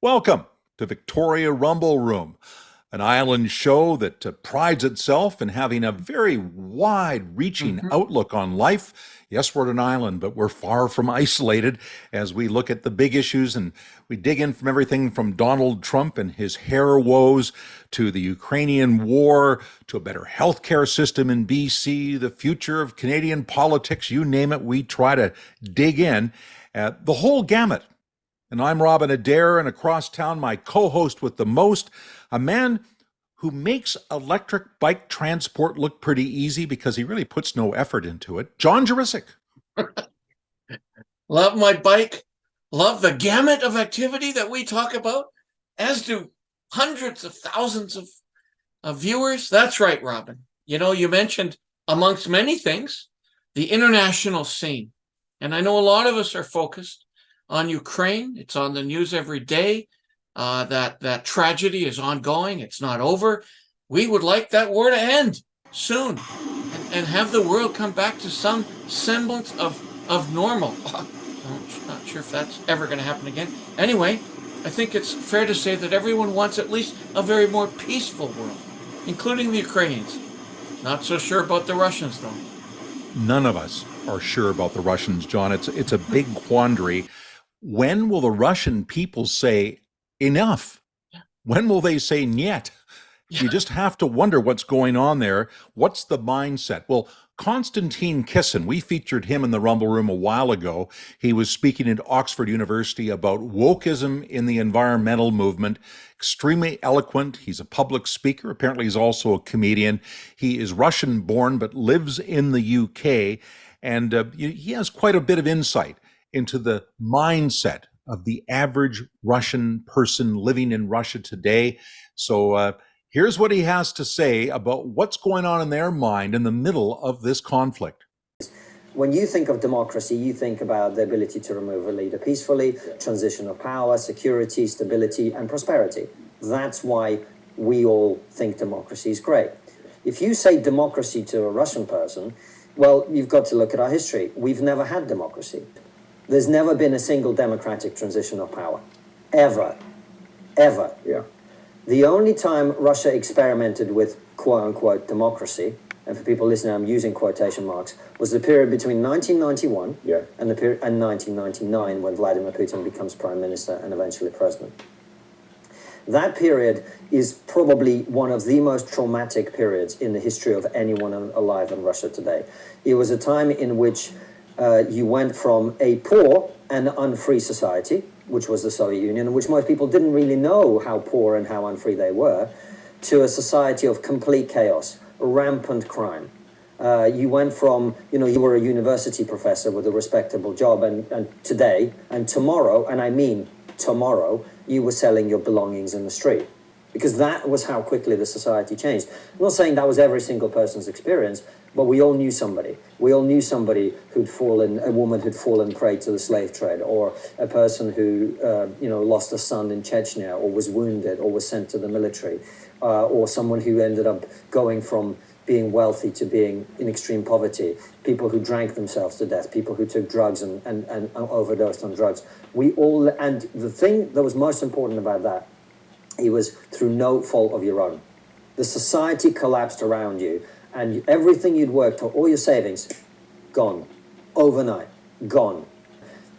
Welcome to Victoria Rumble Room, an island show that prides itself in having a very wide-reaching outlook on life. Yes, we're an island, but we're far from isolated as we look at the big issues and we dig in from everything from Donald Trump and his hair woes to the Ukrainian war to a better healthcare system in BC, the future of Canadian politics, you name it, we try to dig in at the whole gamut. And I'm Robin Adair, and across town, my co-host with the most, a man who makes electric bike transport look pretty easy because he really puts no effort into it, John Jurisic. Love my bike, love the gamut of activity that we talk about, as do hundreds of thousands of viewers. That's right, Robin. You know, you mentioned, amongst many things, the international scene. And I know a lot of us are focused on Ukraine. It's on the news every day. That tragedy is ongoing. It's not over. We would like that war to end soon and have the world come back to some semblance of normal. I'm not sure if that's ever going to happen again. Anyway, I think it's fair to say that everyone wants at least a very more peaceful world, including the Ukrainians. Not so sure about the Russians, though. None of us are sure about the Russians, John. It's a big quandary. When will the Russian people say enough? When will they say niet? You just have to wonder what's going on there. What's the mindset? Well, Konstantin Kisin, we featured him in the Rumble Room a while ago. He was speaking at Oxford University about wokeism in the environmental movement. Extremely eloquent. He's a public speaker. Apparently, he's also a comedian. He is Russian born but lives in the UK. And he has quite a bit of insight into the mindset of the average Russian person living in Russia today. So here's what he has to say about what's going on in their mind in the middle of this conflict. When you think of democracy, you think about the ability to remove a leader peacefully, transition of power, security, stability, and prosperity. That's why we all think democracy is great. If you say democracy to a Russian person, well, you've got to look at our history. We've never had democracy. There's never been a single democratic transition of power, ever. Yeah. The only time Russia experimented with quote-unquote democracy, and for people listening, I'm using quotation marks, was the period between 1991 and 1999 when Vladimir Putin becomes prime minister and eventually president. That period is probably one of the most traumatic periods in the history of anyone alive in Russia today. It was a time in which you went from a poor and unfree society, which was the Soviet Union, in which most people didn't really know how poor and how unfree they were, to a society of complete chaos, rampant crime. You went from, you were a university professor with a respectable job, and today, and tomorrow, and I mean tomorrow, you were selling your belongings in the street. Because that was how quickly the society changed. I'm not saying that was every single person's experience, but we all knew somebody. We all knew somebody a woman who'd fallen prey to the slave trade, or a person who, lost a son in Chechnya, or was wounded, or was sent to the military, or someone who ended up going from being wealthy to being in extreme poverty, people who drank themselves to death, people who took drugs and overdosed on drugs. And the thing that was most important about that, it was through no fault of your own. The society collapsed around you, and everything you'd worked for, all your savings, gone. Overnight, gone.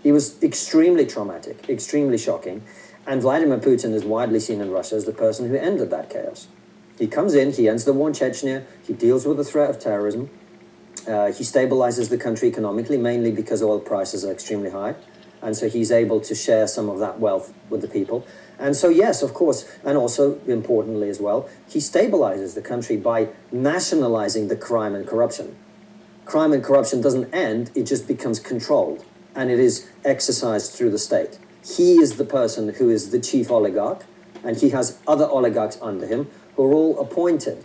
It was extremely traumatic, extremely shocking, and Vladimir Putin is widely seen in Russia as the person who ended that chaos. He comes in, he ends the war in Chechnya, he deals with the threat of terrorism, he stabilizes the country economically, mainly because oil prices are extremely high, and so he's able to share some of that wealth with the people. And so, yes, of course, and also importantly as well, he stabilizes the country by nationalizing the crime and corruption. Crime and corruption doesn't end, it just becomes controlled, and it is exercised through the state. He is the person who is the chief oligarch, and he has other oligarchs under him who are all appointed.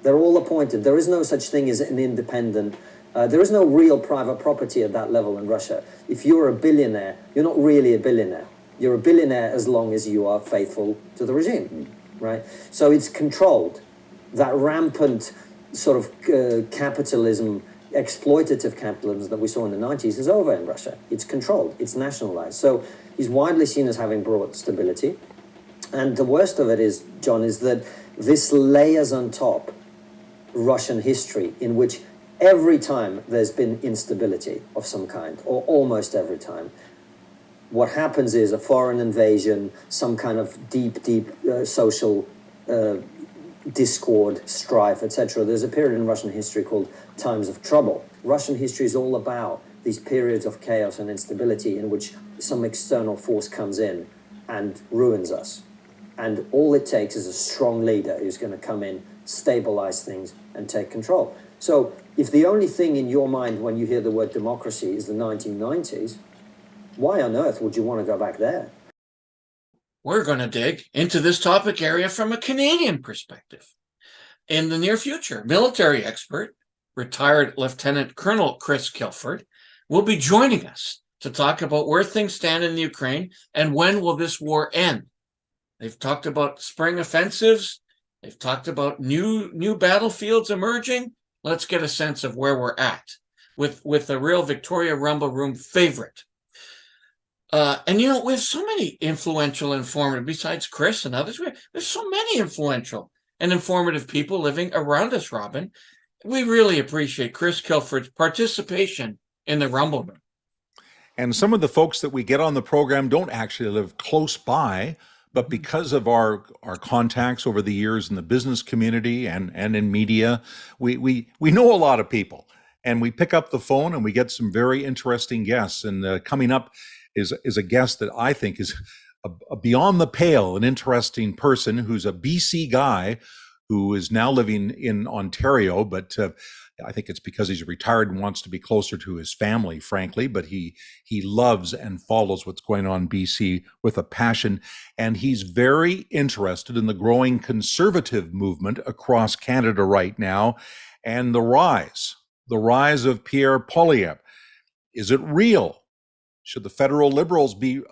They're all appointed. There is no such thing as an independent. There is no real private property at that level in Russia. If you're a billionaire, you're not really a billionaire. You're a billionaire as long as you are faithful to the regime, right? So it's controlled. That rampant sort of capitalism, exploitative capitalism that we saw in the 90s is over in Russia. It's controlled. It's nationalized. So he's widely seen as having brought stability. And the worst of it is, John, is that this layers on top Russian history, in which every time there's been instability of some kind, or almost every time, what happens is a foreign invasion, some kind of deep social discord, strife, etc. There's a period in Russian history called times of trouble. Russian history is all about these periods of chaos and instability in which some external force comes in and ruins us. And all it takes is a strong leader who's going to come in, stabilize things, and take control. So if the only thing in your mind when you hear the word democracy is the 1990s, why on earth would you want to go back there? We're going to dig into this topic area from a Canadian perspective. In the near future, military expert, retired Lieutenant Colonel Chris Kilford, will be joining us to talk about where things stand in the Ukraine and when will this war end. They've talked about spring offensives. They've talked about new battlefields emerging. Let's get a sense of where we're at with a real Victoria Rumble Room favorite. And we have so many influential, informative, besides Chris and others, there's so many influential and informative people living around us, Robin. We really appreciate Chris Kilford's participation in the Rumble Room. And some of the folks that we get on the program don't actually live close by, but because of our contacts over the years in the business community and in media, we know a lot of people. And we pick up the phone and we get some very interesting guests. And coming up is a guest that I think is a beyond the pale, an interesting person who's a BC guy who is now living in Ontario, but I think it's because he's retired and wants to be closer to his family, frankly, but he loves and follows what's going on in BC with a passion. And he's very interested in the growing conservative movement across Canada right now and the rise of Pierre Poilievre. Is it real? Should the federal Liberals be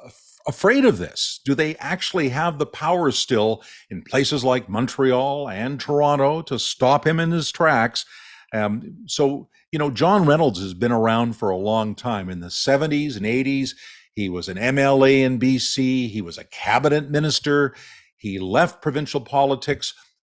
afraid of this? Do they actually have the power still in places like Montreal and Toronto to stop him in his tracks? John Reynolds has been around for a long time. In the 70s and 80s, he was an MLA in BC. He was a cabinet minister. He left provincial politics,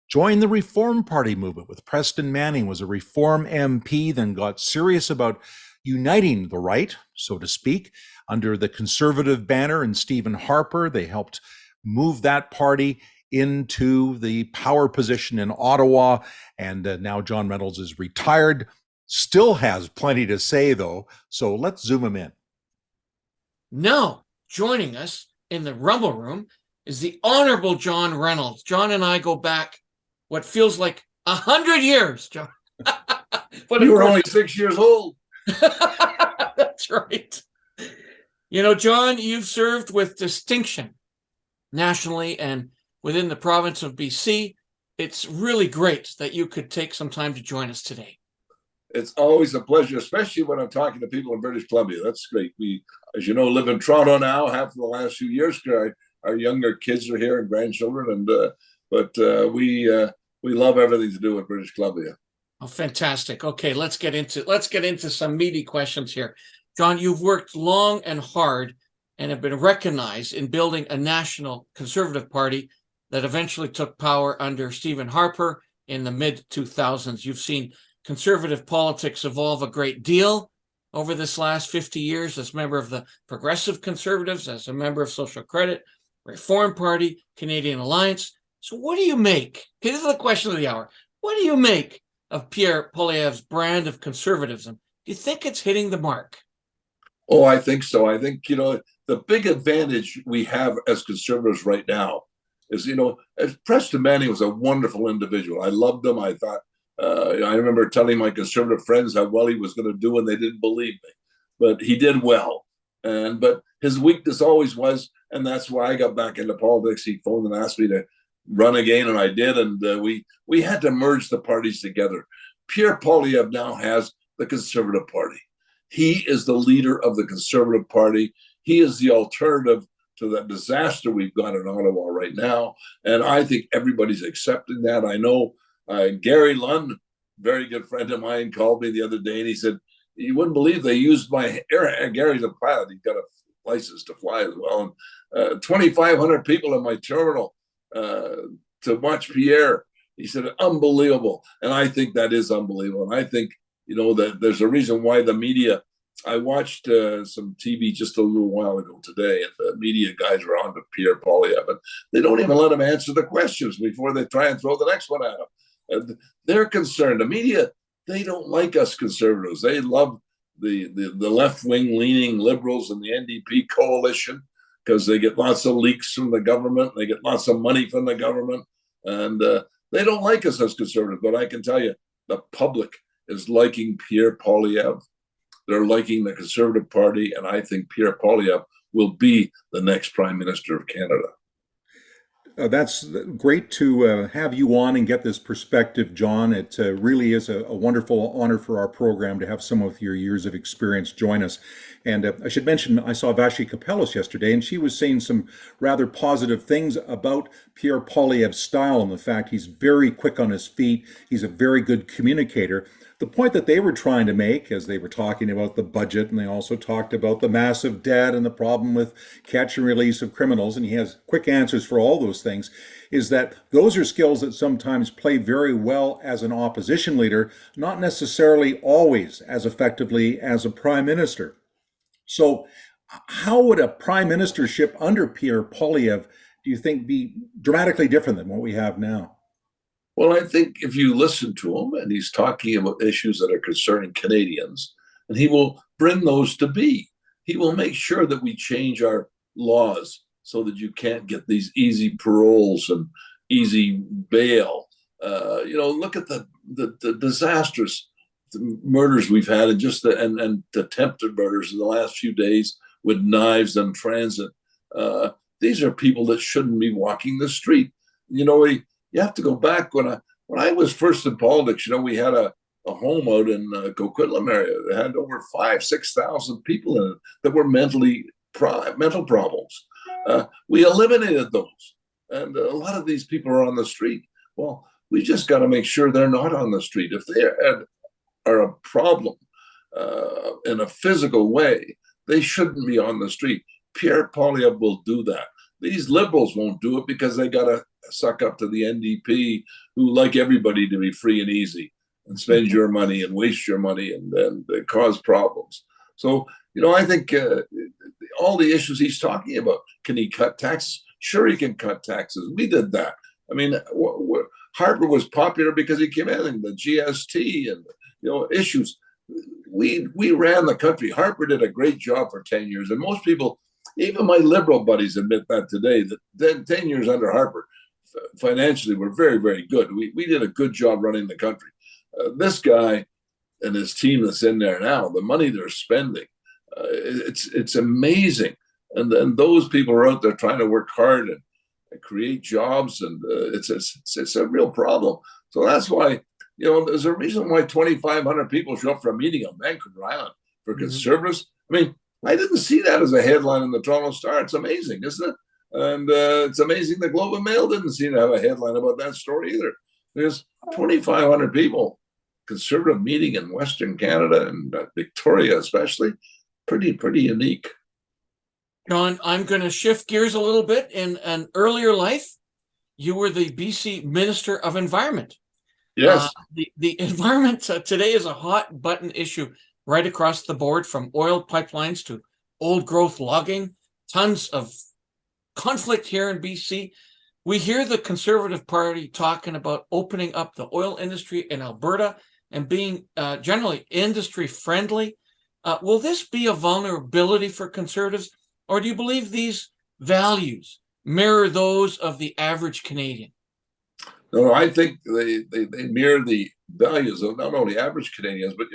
joined the Reform Party movement with Preston Manning, was a Reform MP, then got serious about uniting the right, so to speak, under the Conservative banner and Stephen Harper. They helped move that party into the power position in Ottawa. And now John Reynolds is retired, still has plenty to say, though. So let's zoom him in. Now, joining us in the Rumble Room is the Honorable John Reynolds. John and I go back what feels like 100 years, John. But you were only 6 years old. That's right. John, you've served with distinction nationally and within the province of BC. It's really great that you could take some time to join us today. It's always a pleasure, especially when I'm talking to people in British Columbia. That's great. We, as you know, live in Toronto now, have for the last few years. Our younger kids are here and grandchildren, but we love everything to do with British Columbia. Oh, fantastic. Okay, let's get into some meaty questions here. John, you've worked long and hard and have been recognized in building a national Conservative Party that eventually took power under Stephen Harper in the mid-2000s. You've seen Conservative politics evolve a great deal over this last 50 years as a member of the Progressive Conservatives, as a member of Social Credit, Reform Party, Canadian Alliance. So what do you make? Okay, this is the question of the hour. What do you make of Pierre Poilievre's brand of conservatism? Do you think it's hitting the mark? Oh, I think so. I think, the big advantage we have as conservatives right now is, Preston Manning was a wonderful individual. I loved him. I thought, I remember telling my conservative friends how well he was going to do, and they didn't believe me. But he did well. But his weakness always was, and that's why I got back into politics. He phoned and asked me to run again, and I did. And we had to merge the parties together. Pierre Poilievre now has the Conservative Party. He is the leader of the Conservative Party. He is the alternative to that disaster we've got in Ottawa right now. And I think everybody's accepting that. I know Gary Lund, very good friend of mine, called me the other day and he said, you wouldn't believe they used my Gary's a pilot. He's got a license to fly as well. And 2,500 people in my terminal to watch Pierre. He said, unbelievable. And I think that is unbelievable. And I think, that there's a reason why the media, I watched some TV just a little while ago today, and the media guys were on to Pierre Poilievre, and they don't even let him answer the questions before they try and throw the next one at him. And they're concerned. The media, they don't like us conservatives. They love the left-wing leaning liberals and the NDP coalition because they get lots of leaks from the government. They get lots of money from the government. And they don't like us as conservatives. But I can tell you, the public is liking Pierre Poilievre. They're liking the Conservative Party. And I think Pierre Poilievre will be the next Prime Minister of Canada. That's great to have you on and get this perspective, John. It really is a wonderful honor for our program to have someone with your years of experience join us. And I should mention, I saw Vashi Kapelos yesterday, and she was saying some rather positive things about Pierre Poilievre's style and the fact he's very quick on his feet. He's a very good communicator. The point that they were trying to make, as they were talking about the budget, and they also talked about the massive debt and the problem with catch and release of criminals, and he has quick answers for all those things, is that those are skills that sometimes play very well as an opposition leader, not necessarily always as effectively as a prime minister. So how would a prime ministership under Pierre Poilievre, do you think, be dramatically different than what we have now? Well, I think if you listen to him and he's talking about issues that are concerning Canadians, and he will bring those to be. He will make sure that we change our laws so that you can't get these easy paroles and easy bail. Look at the disastrous murders we've had and attempted murders in the last few days with knives in transit. These are people that shouldn't be walking the street. You have to go back when I was first in politics. We had a home out in Coquitlam area that had over 5,000-6,000 people in it that were mental problems. We eliminated those, and a lot of these people are on the street. Well, we just got to make sure they're not on the street. If they are a problem in a physical way, they shouldn't be on the street. Pierre Poilievre will do that. These liberals won't do it because they got to suck up to the NDP, who like everybody to be free and easy and spend your money and waste your money and cause problems. So, I think all the issues he's talking about, can he cut taxes? Sure, he can cut taxes. We did that. I mean, Harper was popular because he came in and the GST and, issues. We ran the country. Harper did a great job for 10 years. And most people, even my liberal buddies, admit that today, that 10 years under Harper, financially, were very, very good. We did a good job running the country. This guy and his team that's in there now, the money they're spending, it's amazing. And then those people are out there trying to work hard and create jobs, and it's a real problem. So that's why, there's a reason why 2,500 people show up for a meeting on Vancouver Island for conservatives. I mean, I didn't see that as a headline in the Toronto Star. It's amazing, isn't it? And it's amazing the Globe and Mail didn't seem to have a headline about that story either. There's 2,500 people, conservative meeting in Western Canada and Victoria especially. Pretty unique. John, I'm going to shift gears a little bit. In an earlier life, you were the BC Minister of Environment. Yes. The environment today is a hot button issue right across the board, from oil pipelines to old growth logging, tons of conflict here in BC. We hear the Conservative Party talking about opening up the oil industry in Alberta and being generally industry friendly. Will this be a vulnerability for Conservatives, or do you believe these values mirror those of the average Canadian? No, I think they mirror the values of not only average Canadians, but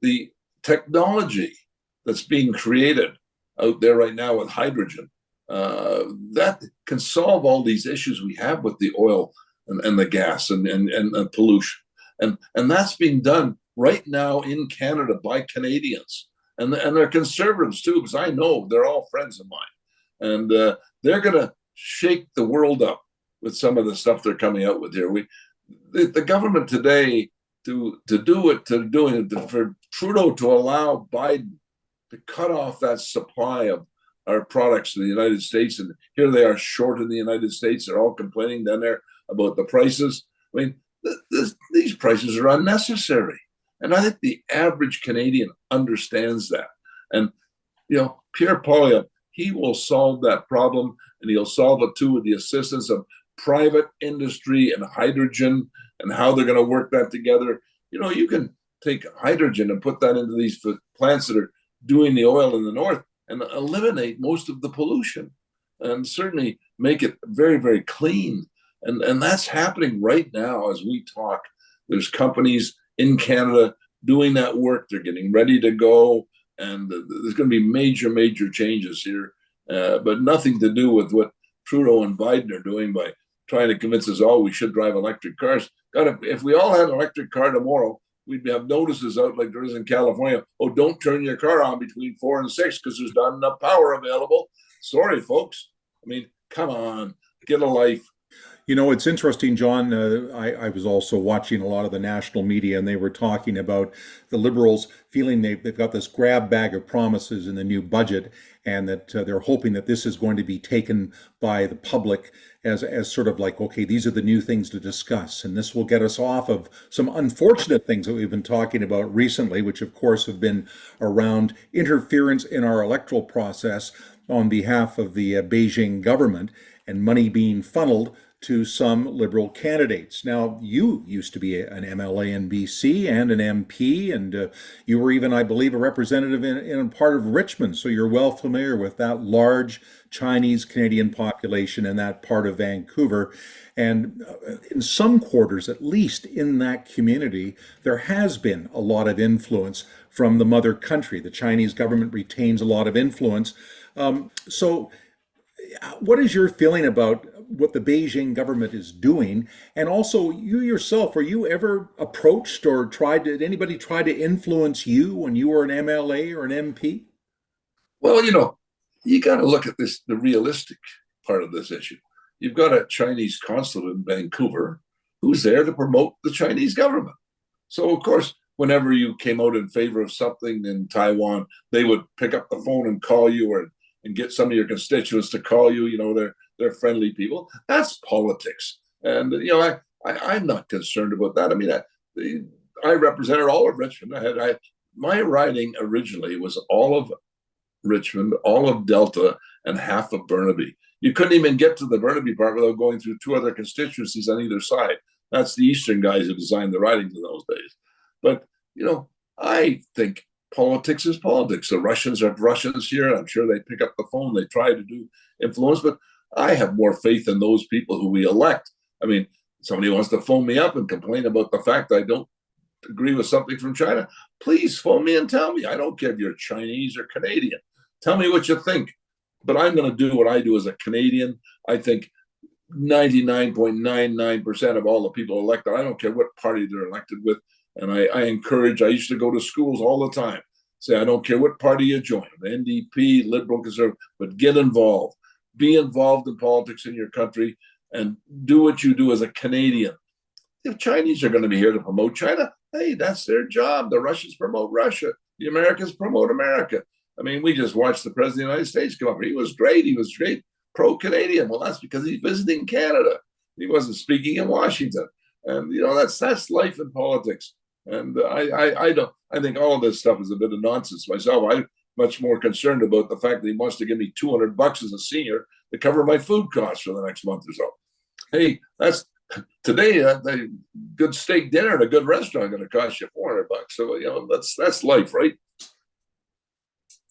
the technology that's being created out there right now with hydrogen that can solve all these issues we have with the oil and the gas and pollution, and that's being done right now in Canada by Canadians, and they're conservatives too, because I know they're all friends of mine, and they're going to shake the world up with some of the stuff they're coming out with here. The government today to do it, for Trudeau to allow Biden to cut off that supply of our products to the United States, and here they are short in the United States. They're all complaining down there about the prices. I mean, these prices are unnecessary. And I think the average Canadian understands that. And, Pierre Poilievre, he will solve that problem, and he'll solve it too with the assistance of private industry and hydrogen and how they're going to work that together. You can take hydrogen and put that into these plants that are doing the oil in the north and eliminate most of the pollution and certainly make it very, very clean. And that's happening right now as we talk. There's companies in Canada doing that work. They're getting ready to go, and there's going to be major, major changes here, but nothing to do with what Trudeau and Biden are doing by trying to convince us all we should drive electric cars. God, if we all had an electric car tomorrow, we'd have notices out like there is in California. Oh, don't turn your car on between 4 and 6 because there's not enough power available. Sorry, folks. I mean, come on, get a life. It's interesting, John. I was also watching a lot of the national media, and they were talking about the Liberals feeling they've got this grab bag of promises in the new budget, and that they're hoping that this is going to be taken by the public as sort of like, okay, these are the new things to discuss, and this will get us off of some unfortunate things that we've been talking about recently, which of course have been around interference in our electoral process on behalf of the Beijing government and money being funneled to some Liberal candidates. Now, you used to be an MLA in BC and an MP, and you were even, I believe, a representative in a part of Richmond, so you're well familiar with that large Chinese Canadian population in that part of Vancouver. And in some quarters, at least in that community, there has been a lot of influence from the mother country. The Chinese government retains a lot of influence. So what is your feeling about what the Beijing government is doing? And also, you yourself, were you ever approached or did anybody try to influence you when you were an MLA or an MP? Well, you got to look at the realistic part of this issue. You've got a Chinese consulate in Vancouver who's there to promote the Chinese government. So, of course, whenever you came out in favor of something in Taiwan, they would pick up the phone and call you, and get some of your constituents to call you. They're friendly people. That's politics. And, I'm not concerned about that. I mean, I represented all of Richmond. My riding originally was all of Richmond, all of Delta, and half of Burnaby. You couldn't even get to the Burnaby part without going through 2 other constituencies on either side. That's the Eastern guys who designed the ridings in those days. But, I think politics is politics. The Russians are Russians here. I'm sure they pick up the phone. They try to do influence, but I have more faith in those people who we elect. I mean, somebody wants to phone me up and complain about the fact I don't agree with something from China. Please phone me and tell me. I don't care if you're Chinese or Canadian. Tell me what you think. But I'm going to do what I do as a Canadian. I think 99.99% of all the people elected, I don't care what party they're elected with. And I used to go to schools all the time, say, I don't care what party you join, NDP, Liberal, Conservative, but get involved. Be involved in politics in your country and do what you do as a Canadian. If Chinese are going to be here to promote China, hey, that's their job. The Russians promote Russia. The Americans promote America. I mean, we just watched the President of the United States come up. He was great. He was great, pro-Canadian. Well, that's because he's visiting Canada. He wasn't speaking in Washington. And, that's life in politics. And I think all of this stuff is a bit of nonsense myself. I'm much more concerned about the fact that he wants to give me $200 as a senior to cover my food costs for the next month or so. Hey, that's today. The good steak dinner at a good restaurant going to cost you $400. So that's life, right?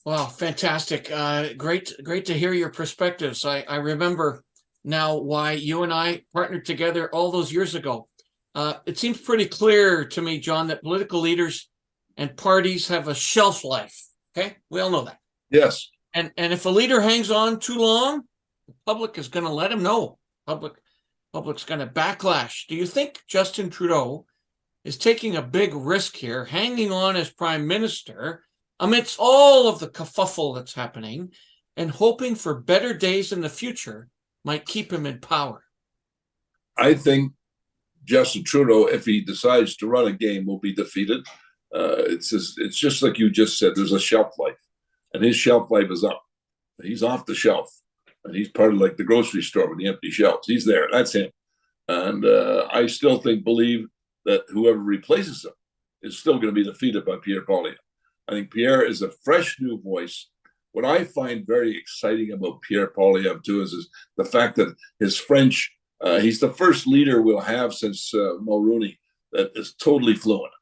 Wow, fantastic! Great to hear your perspectives. I remember now why you and I partnered together all those years ago. It seems pretty clear to me, John, that political leaders and parties have a shelf life. Okay, we all know that. Yes. And if a leader hangs on too long, the public is going to let him know. Public's going to backlash. Do you think Justin Trudeau is taking a big risk here, hanging on as prime minister amidst all of the kerfuffle that's happening, and hoping for better days in the future might keep him in power? I think Justin Trudeau, if he decides to run a game, will be defeated. It's just like you just said. There's a shelf life, and his shelf life is up. He's off the shelf, and he's part of like the grocery store with the empty shelves. He's there. That's him. And I still believe that whoever replaces him is still going to be defeated by Pierre Poilievre. I think Pierre is a fresh new voice. What I find very exciting about Pierre Poilievre too is the fact that his French, he's the first leader we'll have since Mulroney that is totally fluent.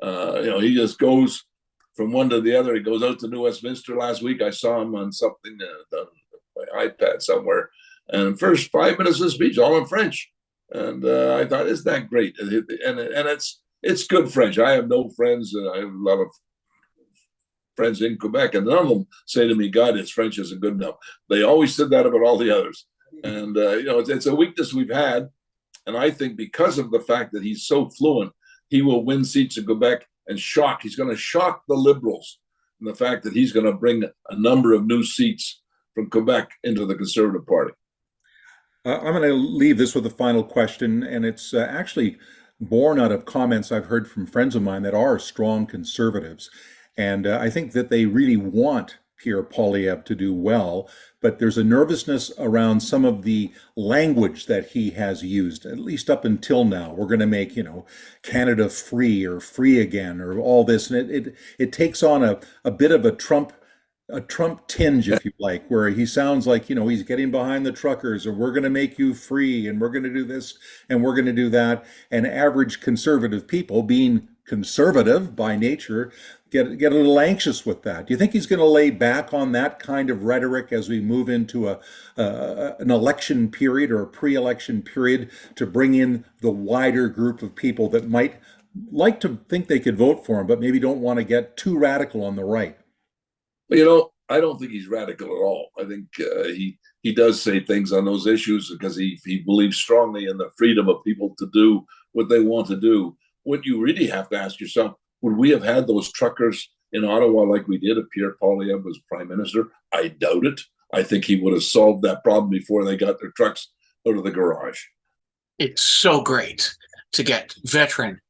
He just goes from one to the other. He goes out to New Westminster last week. I saw him on something on my iPad somewhere, and first 5 minutes of the speech all in French. And I thought, isn't that great? And it's good French. I have no friends. I have a lot of friends in Quebec, and none of them say to me, God, his French isn't good enough. They always said that about all the others. And, it's a weakness we've had. And I think because of the fact that he's so fluent, he will win seats in Quebec and he's going to shock the Liberals in the fact that he's going to bring a number of new seats from Quebec into the Conservative Party. I'm going to leave this with a final question, and it's actually born out of comments I've heard from friends of mine that are strong conservatives. And I think that they really want Pierre Poilievre to do well, but there's a nervousness around some of the language that he has used, at least up until now. We're going to make, Canada free or free again or all this. And it takes on a bit of a Trump tinge, if you like, where he sounds like, he's getting behind the truckers, or we're going to make you free, and we're going to do this, and we're going to do that. And average conservative people, being conservative by nature, get a little anxious with that. Do you think he's going to lay back on that kind of rhetoric as we move into an election period or a pre-election period to bring in the wider group of people that might like to think they could vote for him, but maybe don't want to get too radical on the right? I don't think he's radical at all. I think he does say things on those issues because he believes strongly in the freedom of people to do what they want to do. What you really have to ask yourself, would we have had those truckers in Ottawa like we did if Pierre Poilievre was prime minister? I doubt it. I think he would have solved that problem before they got their trucks out of the garage. It's so great to get veteran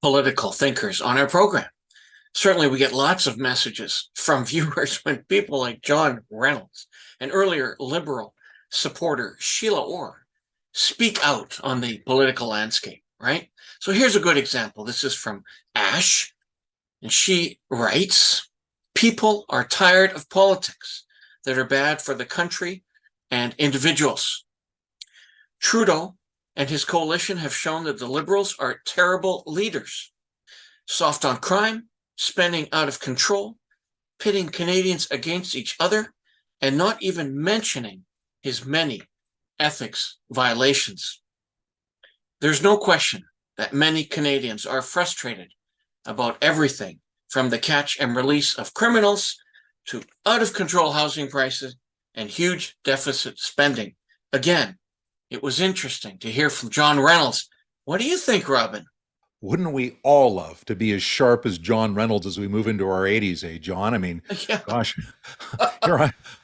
political thinkers on our program. Certainly, we get lots of messages from viewers when people like John Reynolds and earlier Liberal supporter Sheila Orr speak out on the political landscape, right? So here's a good example. This is from Ash, and she writes, people are tired of politics that are bad for the country and individuals. Trudeau and his coalition have shown that the Liberals are terrible leaders, soft on crime, spending out of control, pitting Canadians against each other, and not even mentioning his many ethics violations. There's no question that many Canadians are frustrated about everything from the catch and release of criminals to out of control housing prices and huge deficit spending. Again, it was interesting to hear from John Reynolds. What do you think, Robin? Wouldn't we all love to be as sharp as John Reynolds as we move into our 80s, John? I mean, Yeah. gosh,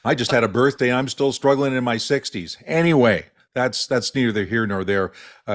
I just had a birthday. I'm still struggling in my 60s. Anyway, that's neither here nor there.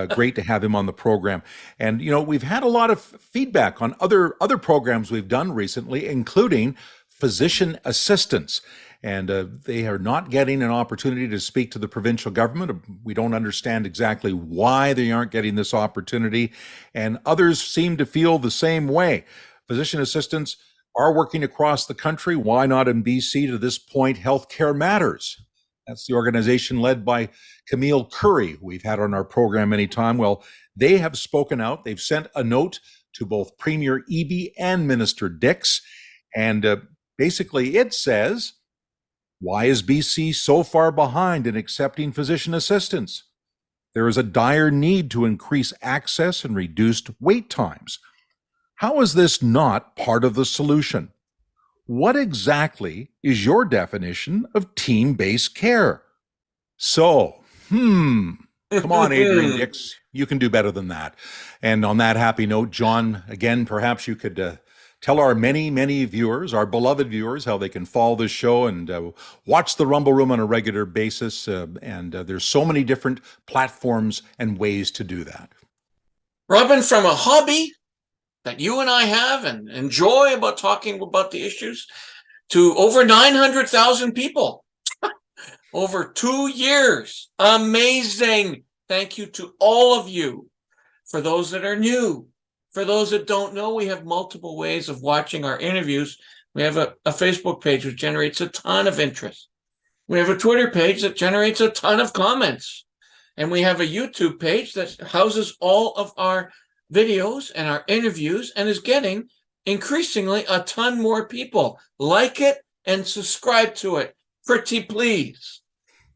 Great to have him on the program. And, we've had a lot of feedback on other programs we've done recently, including physician assistants. And they are not getting an opportunity to speak to the provincial government. We don't understand exactly why they aren't getting this opportunity. And others seem to feel the same way. Physician assistants are working across the country. Why not in BC? To this point, Healthcare Matters. That's the organization led by Camille Curry, who we've had on our program many times. Well, they have spoken out. They've sent a note to both Premier Eby and Minister Dix. And basically it says, why is BC so far behind in accepting physician assistants? There is a dire need to increase access and reduced wait times. How is this not part of the solution? What exactly is your definition of team-based care? So, come on, Adrian Dix, you can do better than that. And on that happy note, John, again, perhaps you could tell our many, many viewers, our beloved viewers, how they can follow this show and watch the Rumble Room on a regular basis. And there's so many different platforms and ways to do that. Robin, from a hobby that you and I have and enjoy about talking about the issues to over 900,000 people over 2 years. Amazing. Thank you to all of you. For those that are new, for those that don't know, we have multiple ways of watching our interviews. We have a Facebook page which generates a ton of interest. We have a Twitter page that generates a ton of comments. And we have a YouTube page that houses all of our videos and our interviews and is getting increasingly a ton more people. Like it and subscribe to it. Pretty please.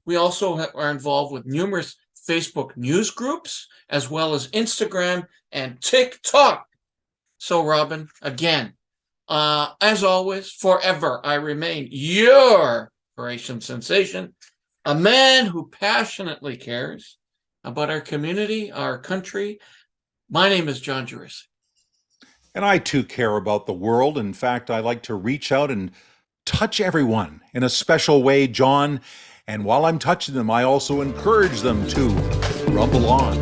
We also are involved with numerous Facebook news groups, as well as Instagram and TikTok. So, Robin, again, as always, forever I remain your Operation Sensation, a man who passionately cares about our community, our country. My name is John Reynolds. And I too care about the world. In fact, I like to reach out and touch everyone in a special way, John. And while I'm touching them, I also encourage them to rumble on.